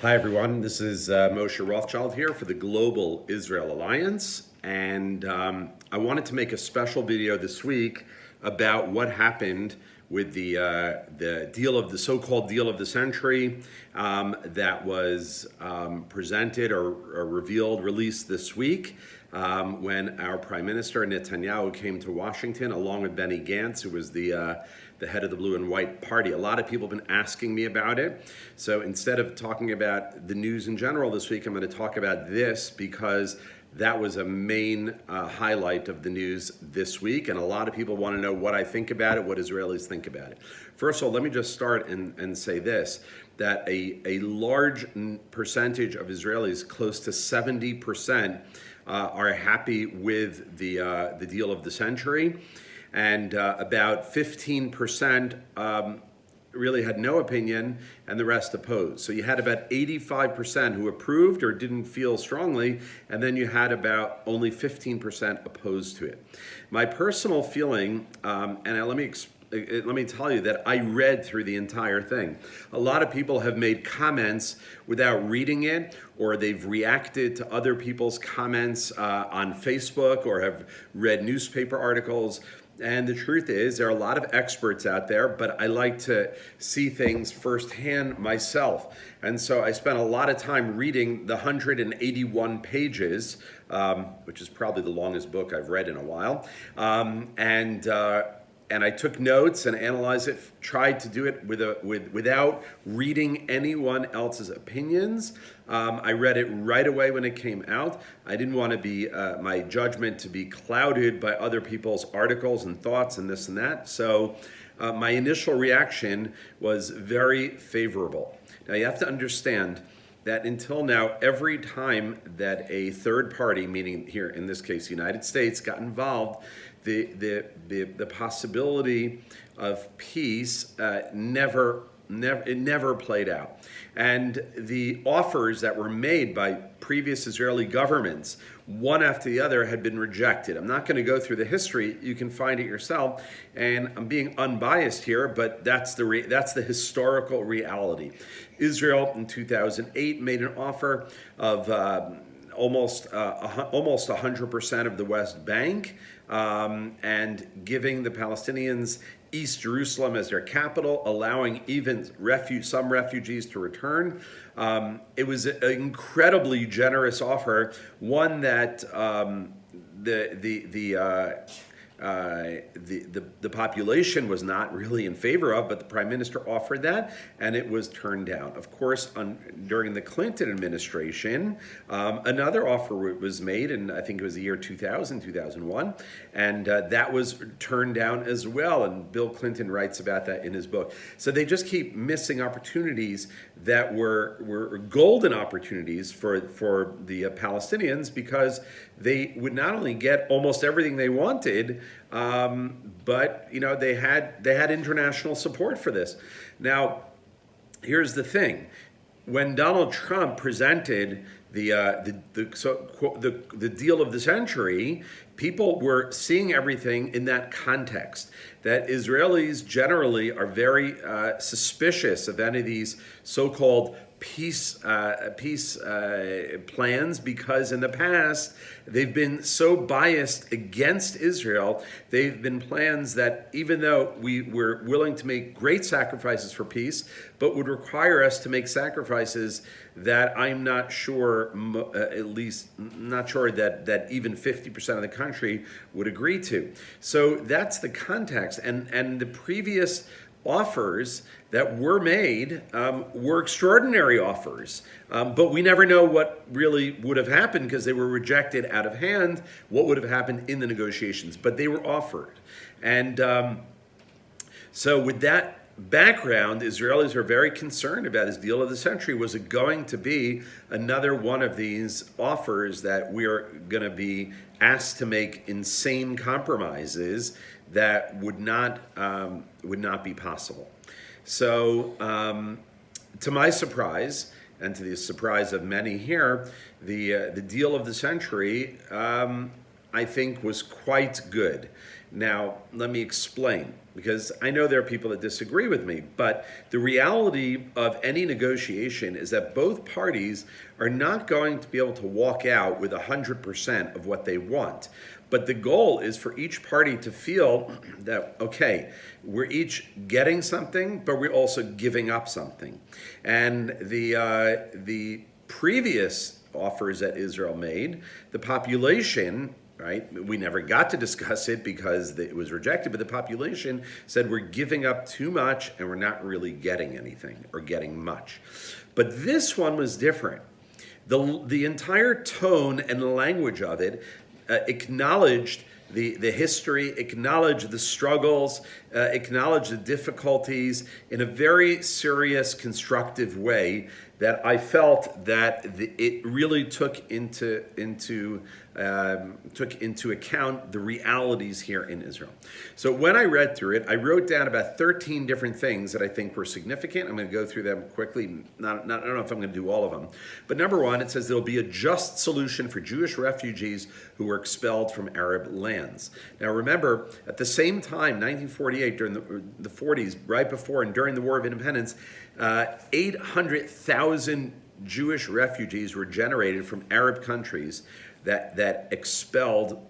Hi, everyone. This is Moshe Rothschild here for the Global Israel Alliance. And I wanted to make a special video this week about what happened with the deal of the so-called deal of the century that was presented or revealed, released this week when our Prime Minister Netanyahu came to Washington along with Benny Gantz, who was the head of the Blue and White Party. A lot of people have been asking me about it. So instead of talking about the news in general this week, I'm going to talk about this because that was a main highlight of the news this week. And a lot of people want to know what I think about it, what Israelis think about it. First of all, let me just start and say this, that a large percentage of Israelis, close to 70%, are happy with the deal of the century. And about 15% really had no opinion, and the rest opposed. So you had about 85% who approved or didn't feel strongly, and then you had about only 15% opposed to it. My personal feeling, and let me tell you that I read through the entire thing. A lot of people have made comments without reading it, or they've reacted to other people's comments on Facebook, or have read newspaper articles. And the truth is, there are a lot of experts out there, but I like to see things firsthand myself. And so I spent a lot of time reading the 181 pages, which is probably the longest book I've read in a while. And I took notes and analyzed it, tried to do it without reading anyone else's opinions. I read it right away when it came out. I didn't want to be my judgment to be clouded by other people's articles and thoughts and this and that. So my initial reaction was very favorable. Now you have to understand that until now, every time that a third party, meaning here in this case, the United States, got involved, the possibility of peace never played out. And the offers that were made by previous Israeli governments, one after the other, had been rejected. I'm not going to go through the history. You can find it yourself. And I'm being unbiased here, but that's the historical reality. Israel in 2008 made an offer of almost 100% of the West Bank, and giving the Palestinians East Jerusalem as their capital, allowing even some refugees to return. It was an incredibly generous offer, one that the population was not really in favor of, but the Prime Minister offered that, and it was turned down. Of course, during the Clinton administration, another offer was made, and I think it was the year 2000, 2001, and that was turned down as well, and Bill Clinton writes about that in his book. So they just keep missing opportunities that were golden opportunities for the Palestinians, because they would not only get almost everything they wanted, but they had international support for this. Now, here's the thing: when Donald Trump presented the deal of the century, people were seeing everything in that context. That Israelis generally are very suspicious of any of these so-called peace plans, because in the past they've been so biased against Israel. They've been plans that, even though we were willing to make great sacrifices for peace, but would require us to make sacrifices that I'm not sure, at least not sure that even 50% of the country would agree to. So that's the context, and the previous offers that were made were extraordinary offers, but we never know what really would have happened, because they were rejected out of hand, what would have happened in the negotiations, but they were offered. And so with that background, Israelis are very concerned about this deal of the century. Was it going to be another one of these offers that we're going to be asked to make insane compromises that would not be possible? So, to my surprise, and to the surprise of many here, the deal of the century, I think, was quite good. Now, let me explain, because I know there are people that disagree with me, but the reality of any negotiation is that both parties are not going to be able to walk out with 100% of what they want. But the goal is for each party to feel that, okay, we're each getting something, but we're also giving up something. And the previous offers that Israel made, the population, right? We never got to discuss it because it was rejected, but the population said we're giving up too much and we're not really getting anything or getting much. But this one was different. The entire tone and language of it acknowledged the history, acknowledged the struggles, acknowledged the difficulties in a very serious, constructive way that I felt that it really took into account the realities here in Israel. So when I read through it, I wrote down about 13 different things that I think were significant. I'm going to go through them quickly. I don't know if I'm going to do all of them. But number one, it says there will be a just solution for Jewish refugees who were expelled from Arab lands. Now remember, at the same time, 1948, during the 40s, right before and during the War of Independence, 800,000 Jewish refugees were generated from Arab countries that expelled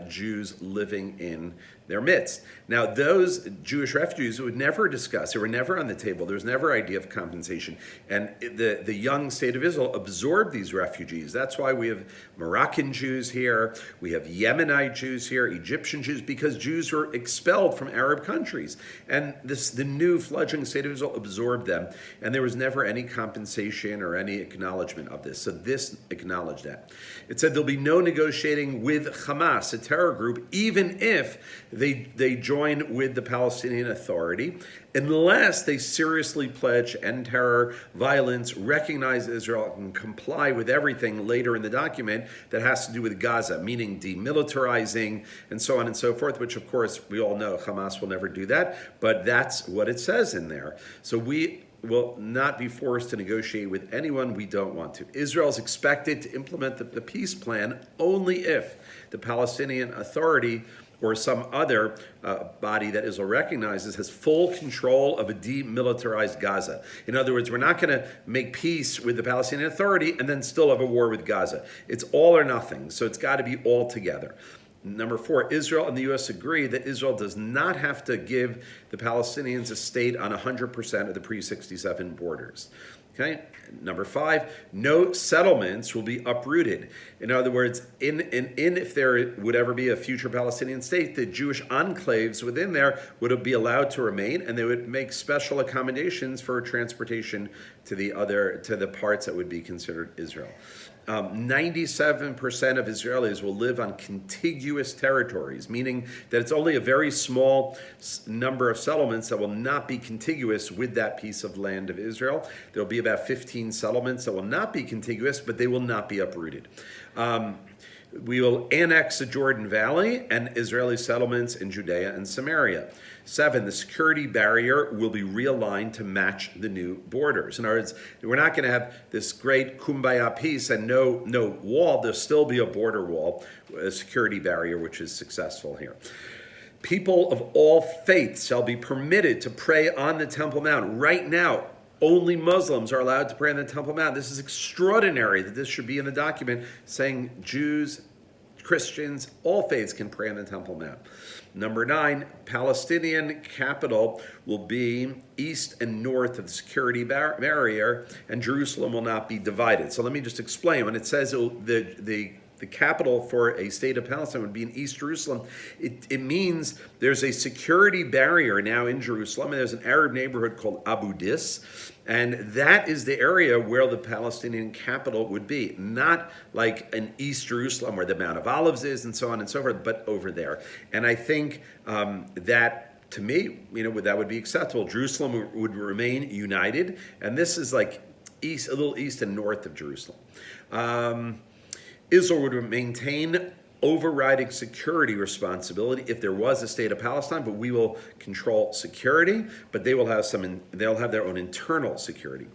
Jews living in their midst. Now, those Jewish refugees would never discuss, they were never on the table, there was never idea of compensation. And the young state of Israel absorbed these refugees. That's why we have Moroccan Jews here, we have Yemenite Jews here, Egyptian Jews, because Jews were expelled from Arab countries. And the new fledgling state of Israel absorbed them, and there was never any compensation or any acknowledgement of this. So this acknowledged that. It said there'll be no negotiating with Hamas, a terror group, even if they join with the Palestinian Authority, unless they seriously pledge to end terror, violence, recognize Israel, and comply with everything later in the document that has to do with Gaza, meaning demilitarizing and so on and so forth, which of course we all know Hamas will never do that, but that's what it says in there. So we will not be forced to negotiate with anyone we don't want to. Israel is expected to implement the peace plan only if the Palestinian Authority or some other body that Israel recognizes has full control of a demilitarized Gaza. In other words, we're not going to make peace with the Palestinian Authority and then still have a war with Gaza. It's all or nothing, so it's got to be all together. Number four, Israel and the U.S. agree that Israel does not have to give the Palestinians a state on 100% of the pre-67 borders. Okay. Number five, no settlements will be uprooted. In other words, if there would ever be a future Palestinian state, the Jewish enclaves within there would be allowed to remain, and they would make special accommodations for transportation to the parts that would be considered Israel. 97% of Israelis will live on contiguous territories, meaning that it's only a very small number of settlements that will not be contiguous with that piece of land of Israel. There will be about 15 settlements that will not be contiguous, but they will not be uprooted. We will annex the Jordan Valley and Israeli settlements in Judea and Samaria. 7, the security barrier will be realigned to match the new borders. In other words, we're not going to have this great kumbaya peace and no wall. There'll still be a border wall, a security barrier, which is successful here. People of all faiths shall be permitted to pray on the Temple Mount. Right now, only Muslims are allowed to pray on the Temple Mount. This is extraordinary that this should be in the document saying Jews, Christians, all faiths can pray on the Temple Mount. Number 9, Palestinian capital will be east and north of the security barrier, and Jerusalem will not be divided. So let me just explain. When it says the capital for a state of Palestine would be in East Jerusalem, it means there's a security barrier now in Jerusalem, and there's an Arab neighborhood called Abu Dis, and that is the area where the Palestinian capital would be, not like in East Jerusalem where the Mount of Olives is and so on and so forth, but over there. And I think that, to me, that would be acceptable. Jerusalem would remain united, and this is like a little east and north of Jerusalem. Israel would maintain overriding security responsibility if there was a state of Palestine, but we will control security, but they'll have their own internal security.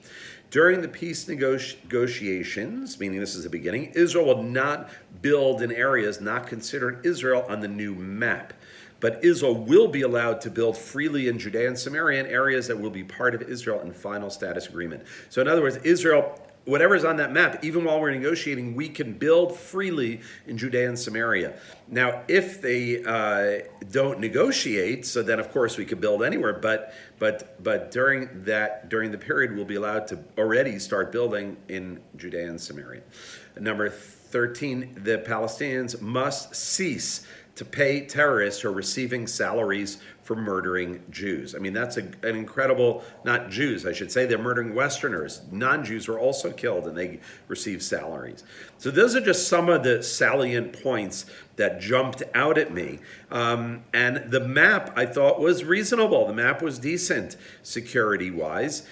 During the peace negotiations, meaning this is the beginning, Israel will not build in areas not considered Israel on the new map. But Israel will be allowed to build freely in Judea and Samaria in areas that will be part of Israel in final status agreement. So in other words, Israel, whatever is on that map, even while we're negotiating, we can build freely in Judea and Samaria. Now, if they don't negotiate, so then of course we could build anywhere. But during the period, we'll be allowed to already start building in Judea and Samaria. Number 13, the Palestinians must cease to pay terrorists who are receiving salaries for murdering Jews. I mean, that's an incredible, not Jews, I should say, they're murdering Westerners. Non-Jews were also killed and they receive salaries. So those are just some of the salient points that jumped out at me. And the map, I thought, was reasonable. The map was decent security-wise.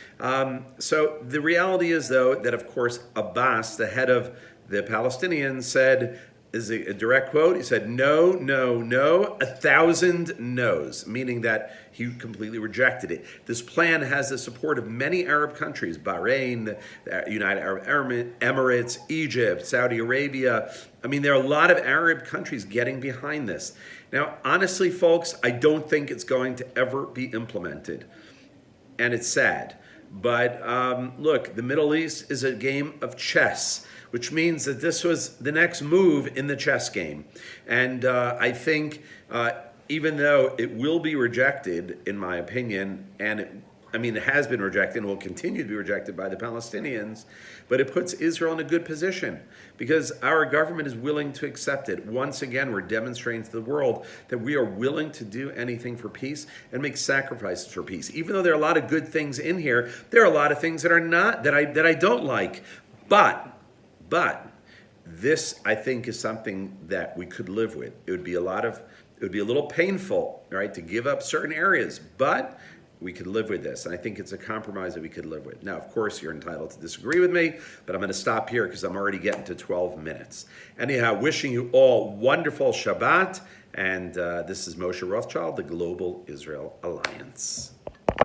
So the reality is, though, that, of course, Abbas, the head of the Palestinians, said, is a direct quote. He said, no, no, no, 1,000 no's, meaning that he completely rejected it. This plan has the support of many Arab countries, Bahrain, the United Arab Emirates, Egypt, Saudi Arabia. I mean, there are a lot of Arab countries getting behind this. Now, honestly, folks, I don't think it's going to ever be implemented. And it's sad. But look, the Middle East is a game of chess, which means that this was the next move in the chess game. And I think even though it will be rejected, in my opinion, and it has been rejected and will continue to be rejected by the Palestinians, but it puts Israel in a good position because our government is willing to accept it. Once again, we're demonstrating to the world that we are willing to do anything for peace and make sacrifices for peace. Even though there are a lot of good things in here, there are a lot of things that are not, that I don't like. But this, I think, is something that we could live with. It would be a little painful, right, to give up certain areas, but we could live with this. And I think it's a compromise that we could live with. Now, of course, you're entitled to disagree with me, but I'm going to stop here because I'm already getting to 12 minutes. Anyhow, wishing you all wonderful Shabbat. And this is Moshe Rothschild, the Global Israel Alliance.